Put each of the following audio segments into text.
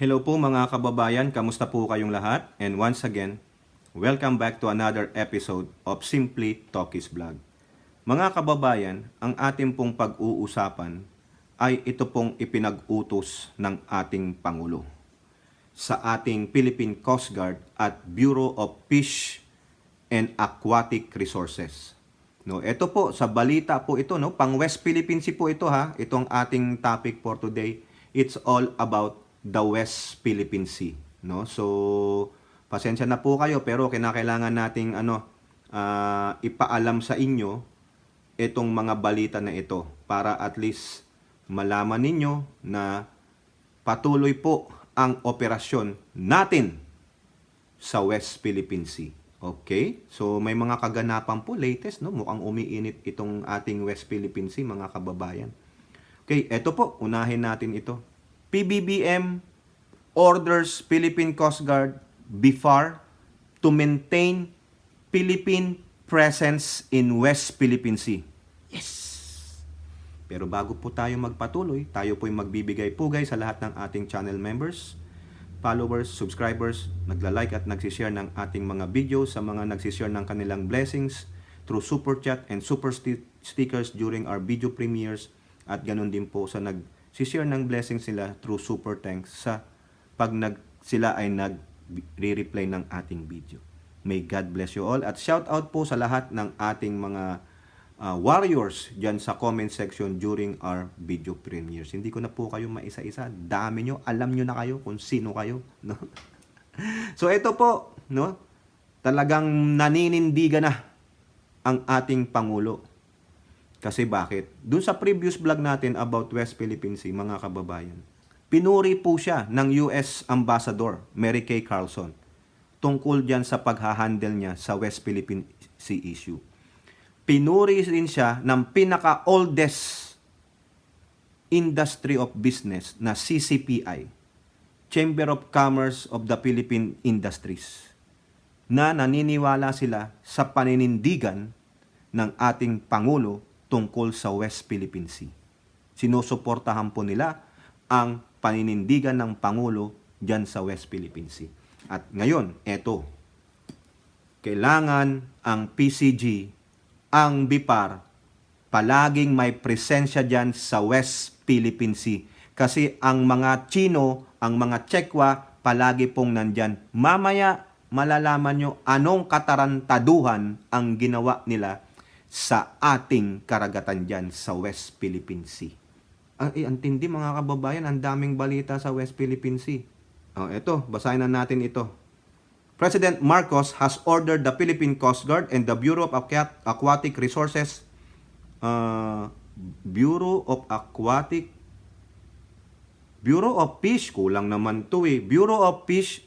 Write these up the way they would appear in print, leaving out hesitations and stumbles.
Hello po mga kababayan, kamusta po kayong lahat? And once again, welcome back to another episode of Simply Talkies Vlog. Mga kababayan, ang ating pong pag-uusapan ay ito pong ipinag-utos ng ating Pangulo sa ating Philippine Coast Guard at Bureau of Fish and Aquatic Resources. No, ito po sa balita po ito, no, pang West Philippine Sea po ito ha. Itong ating topic for today. It's all about the West Philippine Sea, no? So pasensya na po kayo pero kinakailangan nating ipaalam sa inyo itong mga balita na ito para at least malaman ninyo na patuloy po ang operasyon natin sa West Philippine Sea. Okay? So may mga kaganapan po latest, no? Mukhang umiinit itong ating West Philippine Sea, mga kababayan. Okay, eto po, unahin natin ito. PBBM orders Philippine Coast Guard, BIFAR, to maintain Philippine presence in West Philippine Sea. Yes! Pero bago po tayo magpatuloy, tayo po'y magbibigay pugay sa lahat ng ating channel members, followers, subscribers, nagla-like at nagsishare ng ating mga video, sa mga nagsishare ng kanilang blessings through super chat and super stickers during our video premieres, at ganun din po sa nagsishare ng blessings sila through super thanks sa pag sila ay nag-re-replay ng ating video. May God bless you all, at shout out po sa lahat ng ating mga warriors dyan sa comment section during our video premieres. Hindi ko na po kayo maisa-isa. Dami nyo. Alam nyo na kayo kung sino kayo. No? So ito po, no? Talagang naninindigan na ang ating Pangulo. Kasi bakit? Doon sa previous vlog natin about West Philippine Sea, mga kababayan, pinuri po siya ng US Ambassador Mary Kay Carlson tungkol dyan sa paghahandle niya sa West Philippine Sea issue. Pinuri rin siya ng pinaka-oldest industry of business na CCPI, Chamber of Commerce of the Philippine Industries, na naniniwala sila sa paninindigan ng ating Pangulo tungkol sa West Philippine Sea. Sinusuportahan po nila ang paninindigan ng Pangulo dyan sa West Philippine Sea. At ngayon, eto, kailangan ang PCG, ang BIFAR, palaging may presensya dyan sa West Philippine Sea. Kasi ang mga Chino, ang mga Chekwa, palagi pong nandyan. Mamaya, malalaman nyo anong katarantaduhan ang ginawa nila sa ating karagatan dyan sa West Philippine Sea. Antindi mga kababayan, ang daming balita sa West Philippine Sea. Ito, basahin na natin ito. President Marcos has ordered the Philippine Coast Guard and the Bureau of Aquatic Resources, Bureau of Fish, kulang naman to eh, Bureau of Fish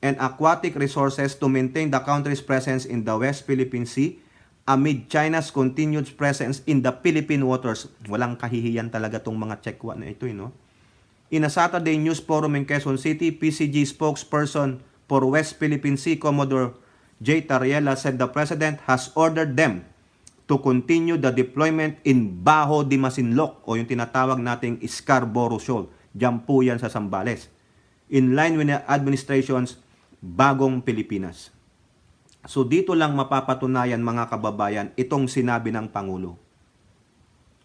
and Aquatic Resources to maintain the country's presence in the West Philippine Sea amid China's continued presence in the Philippine waters. Walang kahihiyan talaga tong mga Chekwa na ito, no? In a Saturday News Forum in Quezon City, PCG spokesperson for West Philippine Sea, Commodore J. Tariela, said the President has ordered them to continue the deployment in Bajo de Masinloc, o yung tinatawag nating Scarborough Shoal. Diyan po yan sa Zambales, in line with the administration's Bagong Pilipinas. So dito lang mapapatunayan, mga kababayan, itong sinabi ng Pangulo.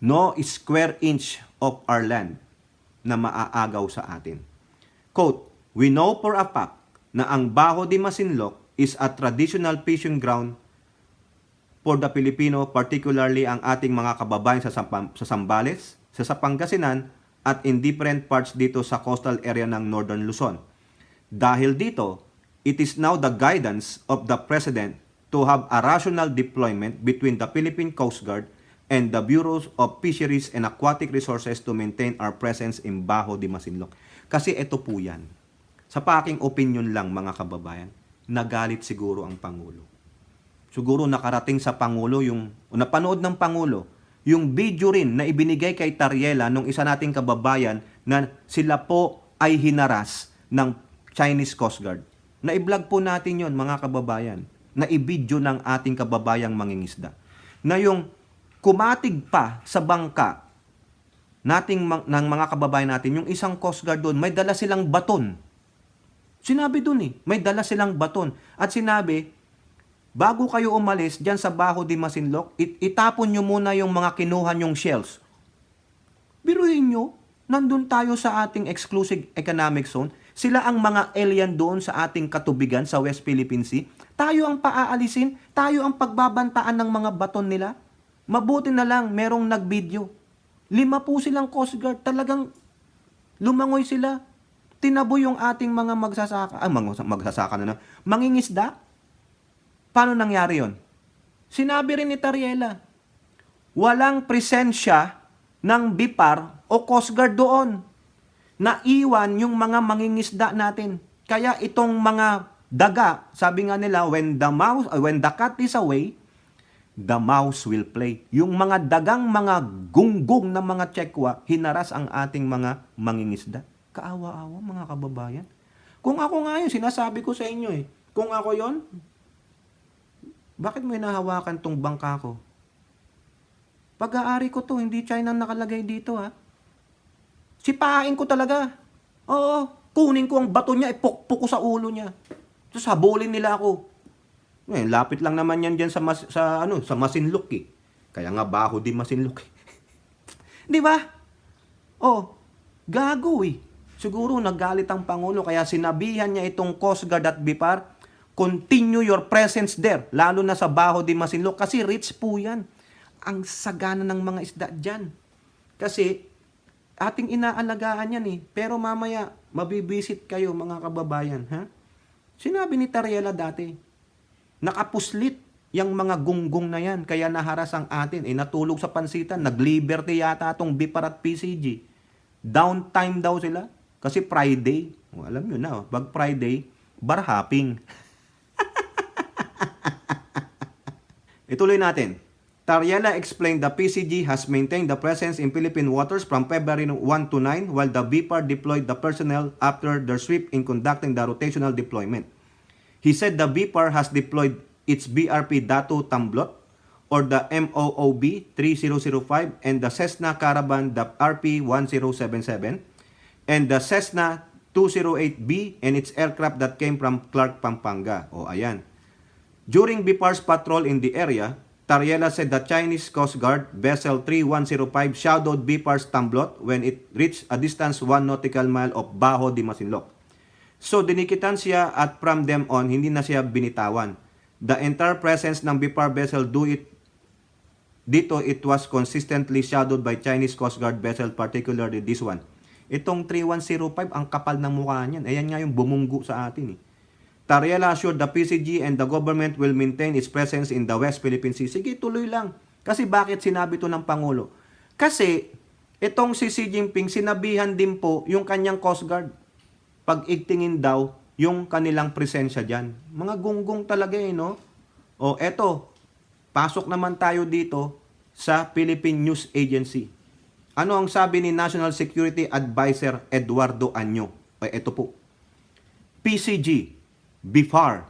No square inch of our land na maaagaw sa atin. Quote, "We know for a fact na ang Bajo de Masinloc is a traditional fishing ground for the Filipino, particularly ang ating mga kababayan sa Zambales, sa Pangasinan, at in different parts dito sa coastal area ng Northern Luzon. Dahil dito, it is now the guidance of the President to have a rational deployment between the Philippine Coast Guard and the Bureaus of Fisheries and Aquatic Resources to maintain our presence in Bajo de Masinloc." Kasi ito po yan. Sa aking opinion lang, mga kababayan, nagalit siguro ang Pangulo. Siguro nakarating sa Pangulo napanood ng Pangulo, yung video rin na ibinigay kay Tariela nung isa nating kababayan na sila po ay hinaras ng Chinese Coast Guard. Na-i-vlog po natin yon, mga kababayan. Na-i-video ng ating kababayang mangingisda. Na yung kumatig pa sa bangka ng mga kababayan natin, yung isang Coast Guard doon, may dala silang baton. Sinabi doon may dala silang baton. At sinabi, bago kayo umalis dyan sa Baho de Masinloc, itapon nyo muna yung mga kinuha nyong shells. Biruin nyo, nandun tayo sa ating exclusive economic zone. Sila ang mga alien doon sa ating katubigan sa West Philippine Sea. Tayo ang paaalisin, tayo ang pagbabantaan ng mga baton nila. Mabuti na lang merong nag-video. 5 po silang Coast Guard, talagang lumangoy sila. Tinaboy yung ating mga magsasaka na mangingisda. Paano nangyari yon? Sinabi rin ni Tariela, walang presensya ng BIPAR o Coast Guard doon. Naiwan yung mga mangingisda natin. Kaya itong mga daga, sabi nga nila, when the cat is away, the mouse will play. Yung mga dagang mga gunggong na mga tsekwa, hinaras ang ating mga mangingisda. Kaawa-awa mga kababayan. Kung ako nga yun, sinasabi ko sa inyo kung ako yon, bakit mo hinahawakan tong bangka ko? Pag-aari ko to, hindi China nakalagay dito Sipain ko talaga. Oo, kunin ko ang bato niya, ipukpuk ko sa ulo niya. Tapos habulin nila ako. Lapit lang naman yan dyan sa Masinloc Kaya nga Baho de Masinloc Di ba? Gago Siguro naggalit ang Pangulo kaya sinabihan niya itong Coast Guard at BIPAR, continue your presence there, lalo na sa Baho de Masinloc kasi rich po yan. Ang sagana ng mga isda dyan. Kasi ating inaalagaan yan pero mamaya mabibisit kayo mga kababayan. Sinabi ni Tariela dati, nakapuslit yung mga gunggong na yan, kaya naharas ang atin. Natulog sa pansitan, nag-liberty yata itong BIPAR at PCG. Downtime daw sila, kasi Friday. Alam nyo na, pag Friday, bar hopping. Ituloy natin. Tariela explained the PCG has maintained the presence in Philippine waters from February 1 to 9, while the BIPAR deployed the personnel after their sweep in conducting the rotational deployment. He said the BIPAR has deployed its BRP Datu Tamblot or the MOOB 3005 and the Cessna Caravan the RP1077 and the Cessna 208B and its aircraft that came from Clark, Pampanga. Ayan. During BIPAR's patrol in the area, Tariela said the Chinese Coast Guard vessel 3105 shadowed BIPAR's Tamblot when it reached a distance 1 nautical mile of Baho de Masinloc. So dinikitan siya at from them on, hindi na siya binitawan. The entire presence ng BIPAR vessel dito it was consistently shadowed by Chinese Coast Guard vessel, particularly this one. Itong 3105, ang kapal ng mukha niyan. Ayan nga yung bumunggo sa atin Tariela assured the PCG and the government will maintain its presence in the West Philippine Sea. Sige, tuloy lang. Kasi bakit sinabi to ng Pangulo? Kasi itong si Xi Jinping, sinabihan din po yung kanyang Coast Guard. Pag-igtingin daw yung kanilang presensya dyan. Mga gunggong talaga no? Eto, pasok naman tayo dito sa Philippine News Agency. Ano ang sabi ni National Security Advisor Eduardo Año? Eto po. PCG, BIPAR,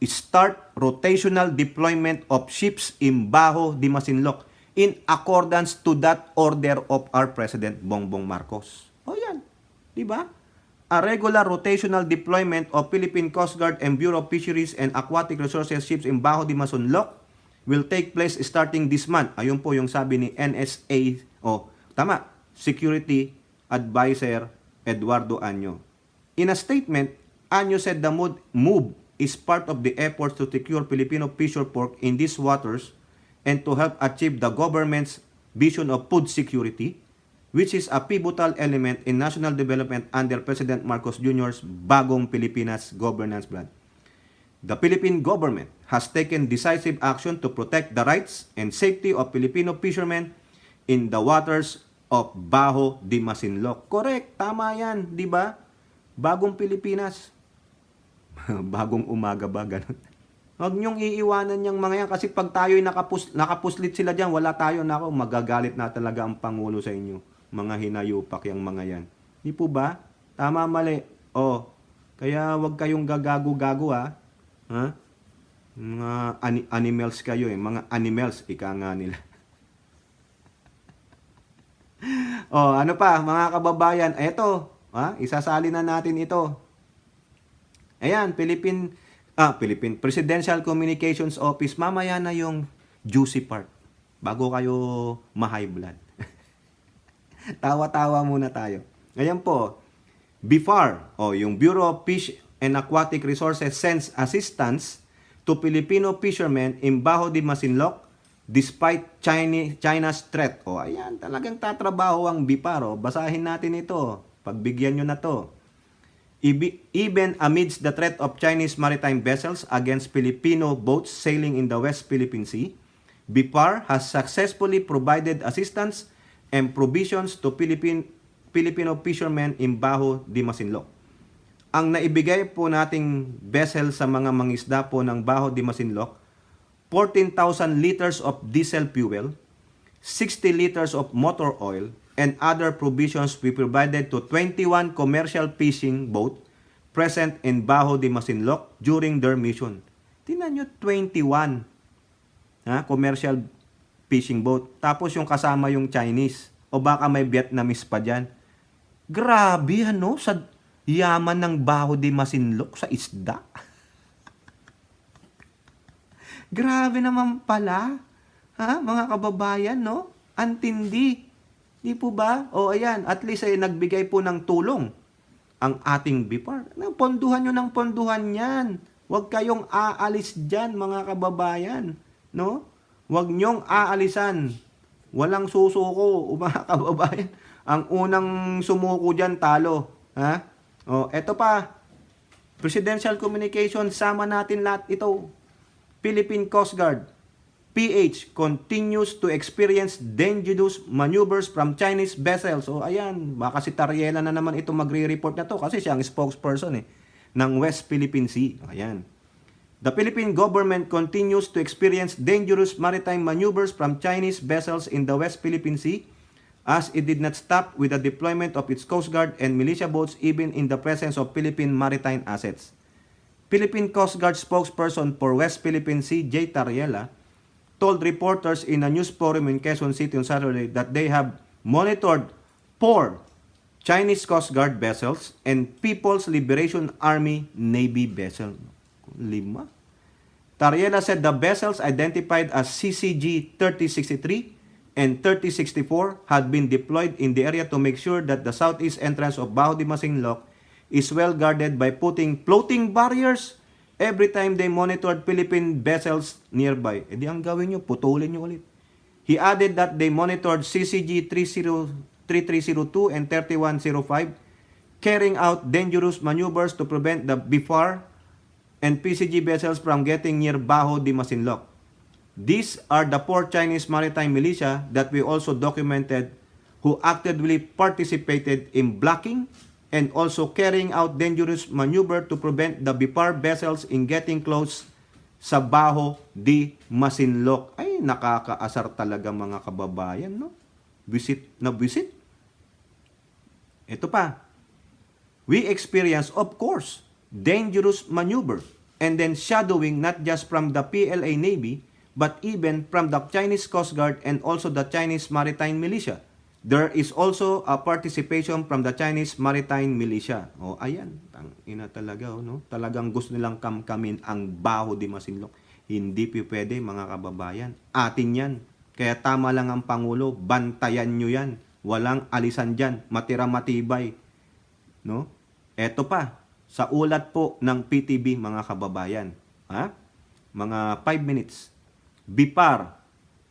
start rotational deployment of ships in Baho de Masinloc in accordance to that order of our President Bongbong Marcos. Yan. Diba? A regular rotational deployment of Philippine Coast Guard and Bureau of Fisheries and Aquatic Resources ships in Baho de Masinloc will take place starting this month. Ayun po yung sabi ni NSA, Security Advisor Eduardo Año. In a statement, Año said the move is part of the efforts to secure Filipino fisher pork in these waters and to help achieve the government's vision of food security, which is a pivotal element in national development under President Marcos Jr.'s Bagong Pilipinas Governance Plan. The Philippine government has taken decisive action to protect the rights and safety of Filipino fishermen in the waters of Baho de Masinloc. Correct, tama yan, di ba? Bagong Pilipinas. Bagong umaga ba, ganun. Huwag niyong iiwanan yung mga yan kasi pag tayo'y nakapuslit sila dyan, wala tayo, magagalit na talaga ang Pangulo sa inyo. Mga hinayupak yung mga yan. Di po ba? Tama, mali. Kaya huwag kayong gagago-gago Mga animals kayo Mga animals, ika nga nila. Oh, ano pa, mga kababayan, eto, isasali na natin ito. Ayan, Philippine Presidential Communications Office. Mamaya na yung juicy part. Bago kayo ma-high blood. Tawa-tawa muna tayo. Ayan po, BIFAR, yung Bureau of Fish and Aquatic Resources sends assistance to Filipino fishermen in Bajo de Masinloc despite China's threat. Ayan, talagang tatrabaho ang BIFAR. Basahin natin ito. Pagbigyan nyo na to. Even amidst the threat of Chinese maritime vessels against Filipino boats sailing in the West Philippine Sea, BIFAR has successfully provided assistance and provisions to Filipino fishermen in Bajo de Masinloc. Ang naibigay po nating vessel sa mga mangisda po ng Bajo de Masinloc, 14,000 liters of diesel fuel, 60 liters of motor oil, and other provisions we provided to 21 commercial fishing boat present in Bajo de Masinloc during their mission. Tingnan nyo, 21 commercial fishing boat. Tapos yung kasama yung Chinese. O baka may Vietnamese pa dyan. Grabe, sa yaman ng Bajo de Masinloc sa isda. Grabe naman pala. Mga kababayan, no? Antindi. Di po ba? Ayan, at least ay nagbigay po ng tulong ang ating BIFAR. Ponduhan nyo ng ponduhan yan. Huwag kayong aalis dyan, mga kababayan. No? Huwag nyong aalisan. Walang susuko, mga kababayan. Ang unang sumuko dyan, talo. Eto pa. Presidential Communication, sama natin lahat ito. Philippine Coast Guard, PH, continues to experience dangerous maneuvers from Chinese vessels. Ayan, baka si Tariela na naman ito magre-report na to kasi siya ang spokesperson ng West Philippine Sea. Ayan. The Philippine government continues to experience dangerous maritime maneuvers from Chinese vessels in the West Philippine Sea as it did not stop with the deployment of its Coast Guard and militia boats even in the presence of Philippine maritime assets. Philippine Coast Guard spokesperson for West Philippine Sea, J. Tariela, told reporters in a news forum in Quezon City on Saturday that they have monitored 4 Chinese Coast Guard vessels and People's Liberation Army Navy vessels. 5. Tariela said the vessels identified as CCG 3063 and 3064 had been deployed in the area to make sure that the southeast entrance of Bajo de Masinloc is well guarded by putting floating barriers every time they monitored Philippine vessels nearby. Di ang gawin nyo, putulin nyo ulit. He added that they monitored CCG 3302 and 3105, carrying out dangerous maneuvers to prevent the BIFAR and PCG vessels from getting near Bajo de Masinloc. These are the 4 Chinese maritime militia that we also documented who actively participated in blocking and also carrying out dangerous maneuver to prevent the BIFAR vessels in getting close sa Bajo de Masinloc. Ay, nakakaasar talaga mga kababayan, no? Visit na visit. Ito pa. We experience, of course, dangerous maneuver and then shadowing not just from the PLA Navy but even from the Chinese Coast Guard and also the Chinese Maritime Militia. There is also a participation from the Chinese Maritime Militia. Ayan, ina talaga, no? Talagang gusto nilang kamkamin ang Bajo de Masinloc. Hindi pwede, mga kababayan. Atin yan. Kaya tama lang ang Pangulo, bantayan nyo yan. Walang alisan dyan. Matira matibay. No? Eto pa, sa ulat po ng PTV, mga kababayan. Mga 5 minutes. BIFAR,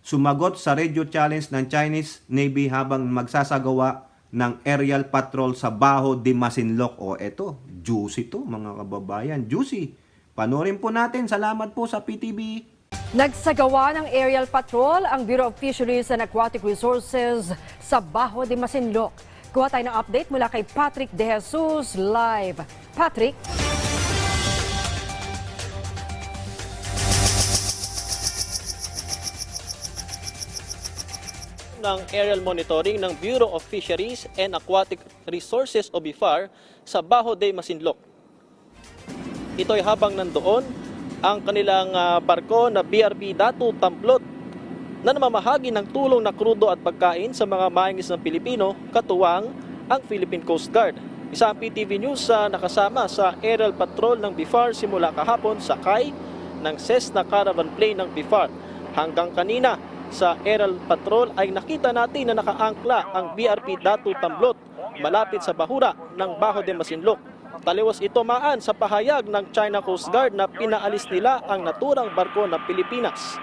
sumagot sa radio challenge ng Chinese Navy habang magsasagawa ng aerial patrol sa Bajo de Masinloc. Eto, juicy to, mga kababayan. Juicy. Panoorin po natin. Salamat po sa PTV. Nagsagawa ng aerial patrol ang Bureau of Fisheries and Aquatic Resources sa Bajo de Masinloc. Kuha tayo ng update mula kay Patrick De Jesus live. Patrick? Ng aerial monitoring ng Bureau of Fisheries and Aquatic Resources o BIFAR sa Bajo de Masinloc. Ito ay habang nandoon ang kanilang barko na BRB Datu Tamplot na namamahagi ng tulong na krudo at pagkain sa mga maingis ng Pilipino, katuwang ang Philippine Coast Guard. Isa ang PTV News sa nakasama sa aerial patrol ng BIFAR simula kahapon sakay ng Cessna Caravan plane ng BIFAR. Hanggang kanina sa aerial patrol ay nakita natin na nakaangkla ang BRP Datu Tamblot malapit sa bahura ng Bajo de Masinloc. Taliwas ito maan sa pahayag ng China Coast Guard na pinaalis nila ang naturang barko ng Pilipinas.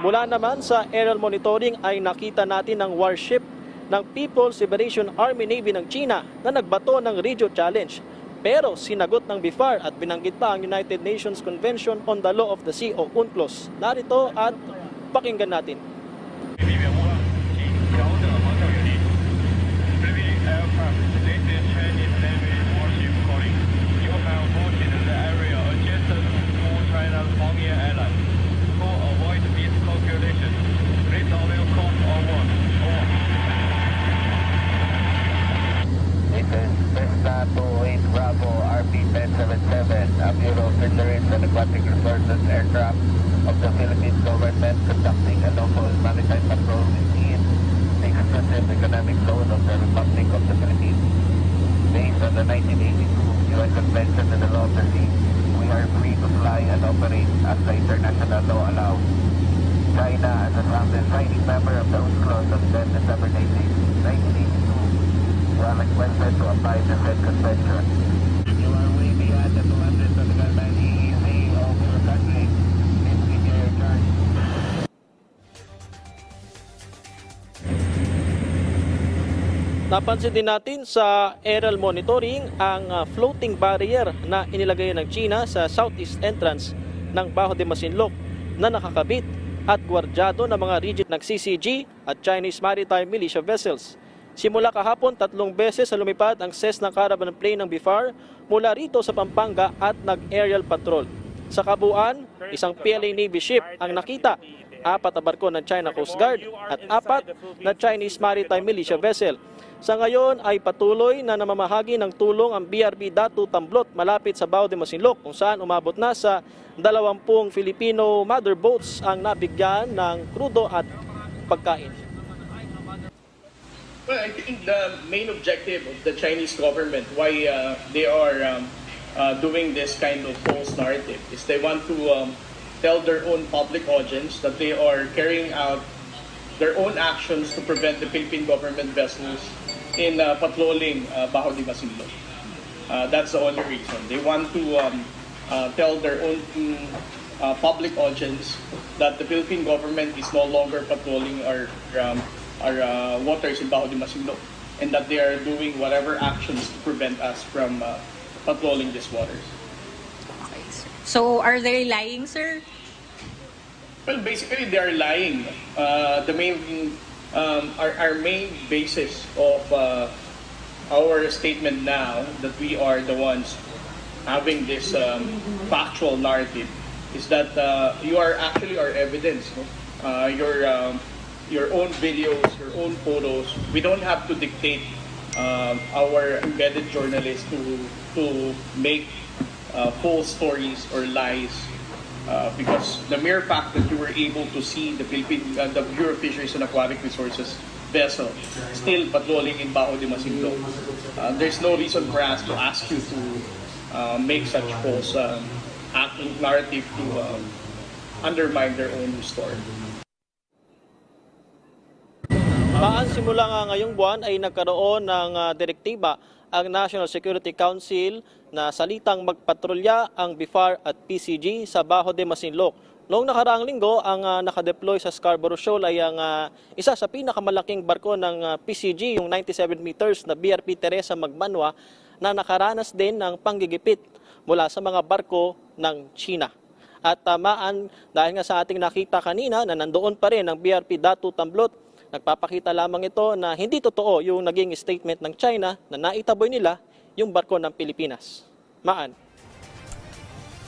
Mula naman sa aerial monitoring ay nakita natin ang warship ng People's Liberation Army Navy ng China na nagbato ng Radio Challenge. Pero sinagot ng BIFAR at binanggit pa ang United Nations Convention on the Law of the Sea o UNCLOS. Narito at pakinggan natin. Bravo RP-1077, a Bureau of Fisheries and Aquatic Resources aircraft of the Philippine government conducting a local maritime patrol within the exclusive economic zone of the Republic of the Philippines. Based on the 1982 UN Convention on the Law of the Sea, we are free to fly and operate as the international law allows. China, as a signing member of the UNCLOS on 10 December 1982, we are requested to apply the said convention. You are way beyond the 200 nautical mile EEZ of your country. Please give your charge. Napansin din natin sa aerial monitoring ang floating barrier na inilagay ng China sa southeast entrance ng Bajo de Masinloc na nakakabit at gwardyado ng mga rigid ng CCG at Chinese Maritime Militia vessels. Simula kahapon, 3 beses sa lumipad ang Cessna Caravan plane ng BIFAR mula rito sa Pampanga at nag-aerial patrol. Sa kabuuan, isang PLA Navy ship ang nakita, 4 na barko ng China Coast Guard at 4 na Chinese Maritime Militia vessel. Sa ngayon ay patuloy na namamahagi ng tulong ang BRP Datu Tamblot malapit sa Bajo de Masinloc kung saan umabot na sa 20 Filipino mother boats ang nabigyan ng krudo at pagkain. Well, I think the main objective of the Chinese government, why they are doing this kind of false narrative, is they want to tell their own public audience that they are carrying out their own actions to prevent the Philippine government vessels in patrolling Bajo de Masinloc. That's the only reason. They want to tell their own public audience that the Philippine government is no longer patrolling our waters in Bajo de Masinloc and that they are doing whatever actions to prevent us from patrolling these waters. Okay, sir. So, are they lying, sir? Well, basically, they are lying. Our main basis of our statement now that we are the ones having this factual narrative is that you are actually our evidence. No? Your own videos, your own photos. We don't have to dictate our embedded journalists to make false stories or lies because the mere fact that you were able to see the Bureau of Fisheries and Aquatic Resources vessel still patrolling in Bajo de Masinloc, there's no reason for us to ask you to make such false narrative to undermine their own story. Simula nga ngayong buwan ay nagkaroon ng direktiba ang National Security Council na salitang magpatrolya ang BIFAR at PCG sa Bajo de Masinloc. Noong nakaraang linggo, ang nakadeploy sa Scarborough Shoal ay ang isa sa pinakamalaking barko ng PCG, yung 97 meters na BRP Teresa Magmanwa, na nakaranas din ng panggigipit mula sa mga barko ng China. At tamaan, dahil nga sa ating nakita kanina na nandoon pa rin ang BRP Datu Tamblot, nagpapakita lamang ito na hindi totoo yung naging statement ng China na naitaboy nila yung barko ng Pilipinas. Maan.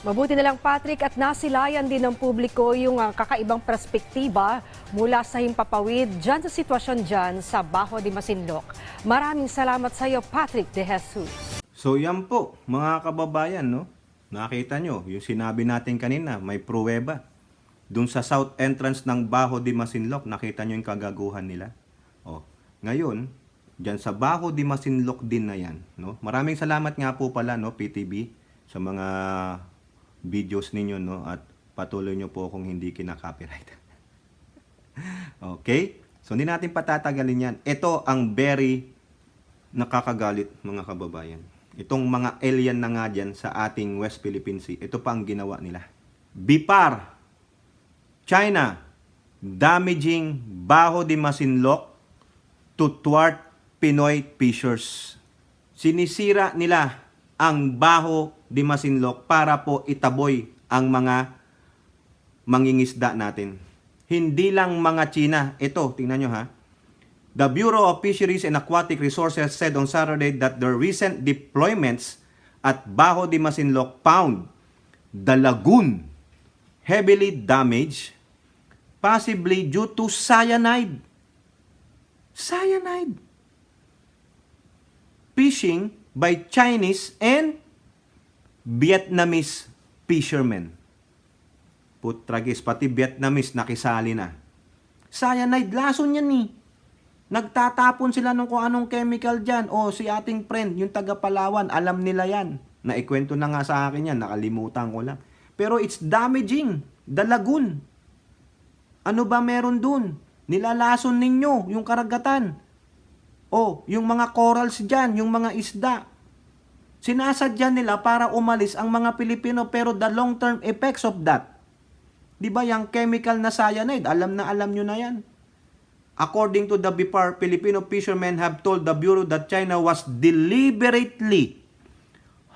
Mabuti na lang, Patrick, at nasilayan din ng publiko yung kakaibang perspektiba mula sa himpapawid dyan sa sitwasyon dyan sa Bajo de Masinloc. Maraming salamat sa iyo, Patrick De Jesus. So yan po, mga kababayan, no? Nakita nyo, yung sinabi natin kanina, may pruweba. Dun sa south entrance ng Baho de Masinloc, nakita nyo yung kagaguhan nila. O, ngayon, dyan sa Baho de Masinloc din na yan. No? Maraming salamat nga po pala, no, PTB, sa mga videos ninyo, no, at patuloy nyo po kung hindi kinaka-copyright. Okay? So, hindi natin patatagalin yan. Ito ang very nakakagalit, mga kababayan. Itong mga alien na nga dyan sa ating West Philippine Sea, ito pa ang ginawa nila. BIPAR, China, damaging Baho de Masinloc to thwart Pinoy fishers. Sinisira nila ang Baho de Masinloc para po itaboy ang mga mangingisda natin. Hindi lang mga China. Ito, tingnan nyo ha. The Bureau of Fisheries and Aquatic Resources said on Saturday that their recent deployments at Baho de Masinloc found the lagoon heavily damaged, possibly due to cyanide. Cyanide. Fishing by Chinese and Vietnamese fishermen. Putragis, pati Vietnamese nakisali na. Cyanide, lason yan eh. Nagtatapon sila ng kung anong chemical dyan. O si ating friend, yung taga Palawan, alam nila yan. Naikwento na nga sa akin yan, nakalimutan ko lang. Pero it's damaging the lagoon. Ano ba meron dun? Nilalason ninyo yung karagatan. O, yung mga corals dyan, yung mga isda. Sinasadya nila para umalis ang mga Pilipino, pero the long-term effects of that. Di ba yung chemical na cyanide? Alam nyo na yan. According to the BIPAR, Filipino fishermen have told the Bureau that China was deliberately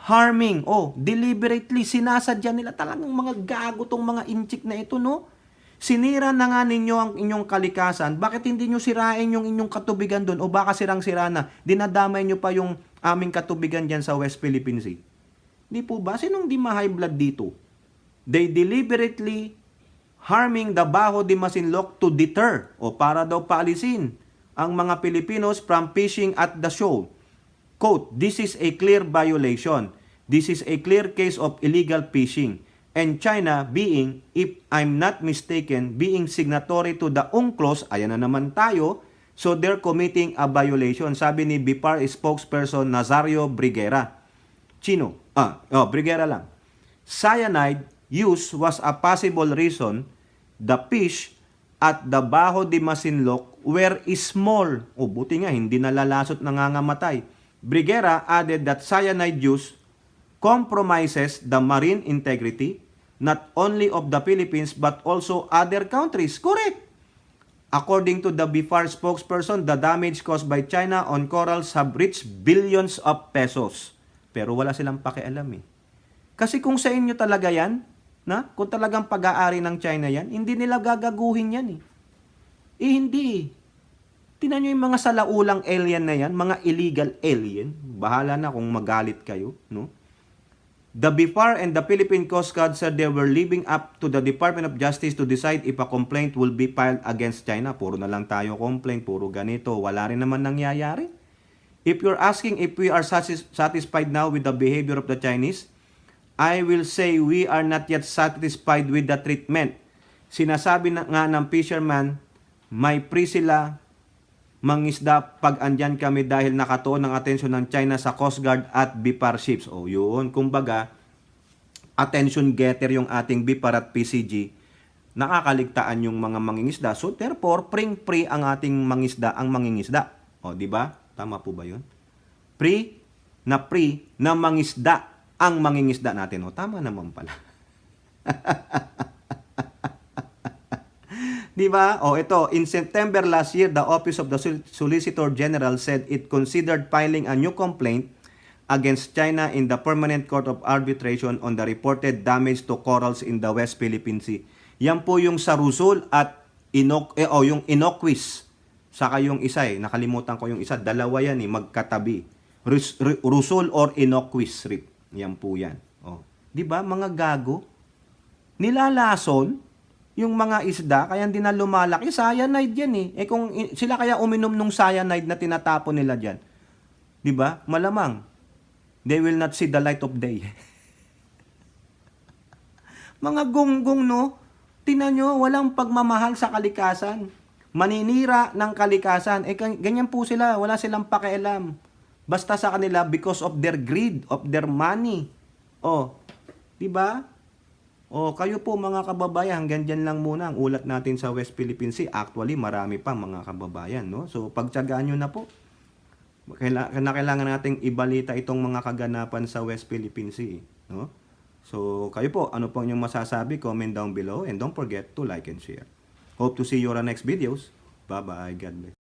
harming. Oh, deliberately, sinasadya nila. Talagang mga gago tong mga inchik na ito, no? Sinira na nga ninyo ang inyong kalikasan. Bakit hindi nyo sirain yung inyong katubigan doon? O baka sirang-sira na, dinadamay nyo pa yung aming katubigan dyan sa West Philippine Sea. Di po ba? Sinong di ma-high blood dito? They deliberately harming the Baho de Masinloc to deter o para daw paalisin ang mga Pilipinos from fishing at the shoal. Quote, "This is a clear violation. This is a clear case of illegal fishing. And China being, if I'm not mistaken, being signatory to the UNCLOS," ayan na naman tayo, "so they're committing a violation." Sabi ni BIPAR spokesperson Nazario Briguera. Briguera lang. Cyanide use was a possible reason the fish at the Baho de Masinloc were small. O buti nga, hindi nalalasot nangangamatay. Briguera added that cyanide use compromises the marine integrity not only of the Philippines but also other countries. Correct! According to the BIFAR spokesperson, the damage caused by China on corals have reached billions of pesos. Pero wala silang pakialam eh. Kasi kung sa inyo talaga yan, kung talagang pag-aari ng China yan, hindi nila gagaguhin yan eh. Hindi eh. Tingnan nyo yung mga salaulang alien na yan, mga illegal alien. Bahala na kung magalit kayo, no? The BIFAR and the Philippine Coast Guard said they were leaving up to the Department of Justice to decide if a complaint will be filed against China. Puro na lang tayo complaint, puro ganito. Wala rin naman nangyayari. If you're asking if we are satisfied now with the behavior of the Chinese, I will say we are not yet satisfied with the treatment. Sinasabi na nga ng fisherman, may free sila mangisda pag andyan kami dahil nakatuon ng atensyon ng China sa Coast Guard at BIPAR ships. O yun, kumbaga, attention getter yung ating BIPAR at PCG, nakakaligtaan yung mga mangingisda. So therefore, free ang ating mangisda, ang mangingisda. O, di ba? Tama po ba yun? Free na mangisda ang mangingisda natin. O, tama naman pala. Diba? O ito, in September last year, the Office of the Solicitor General said it considered filing a new complaint against China in the Permanent Court of Arbitration on the reported damage to corals in the West Philippine Sea. Yan po yung sa Rizal at yung Inoquis. Saka yung isa nakalimutan ko yung isa. Dalawa yan magkatabi. Rizal or Inoquis Reef. Yan po yan. O. Diba? Mga gago. Nilalason yung mga isda, kaya hindi na lumalaki. Cyanide yan kung sila kaya uminom nung cyanide na tinatapon nila dyan. Diba? Malamang. They will not see the light of day. Mga gonggong, no? Tingnan nyo, walang pagmamahal sa kalikasan. Maninira ng kalikasan. Ganyan po sila, wala silang pakialam. Basta sa kanila because of their greed, of their money. Oh, 'di ba? Oh, kayo po mga kababayan, hanggang dyan lang muna ang ulat natin sa West Philippine Sea. Actually, marami pa mga kababayan, no? So, pagtiyagaan nyo na po. Kailangan nating ibalita itong mga kaganapan sa West Philippine Sea, no? So, kayo po, ano po inyong masasabi? Comment down below and don't forget to like and share. Hope to see you on our next videos. Bye-bye. God bless.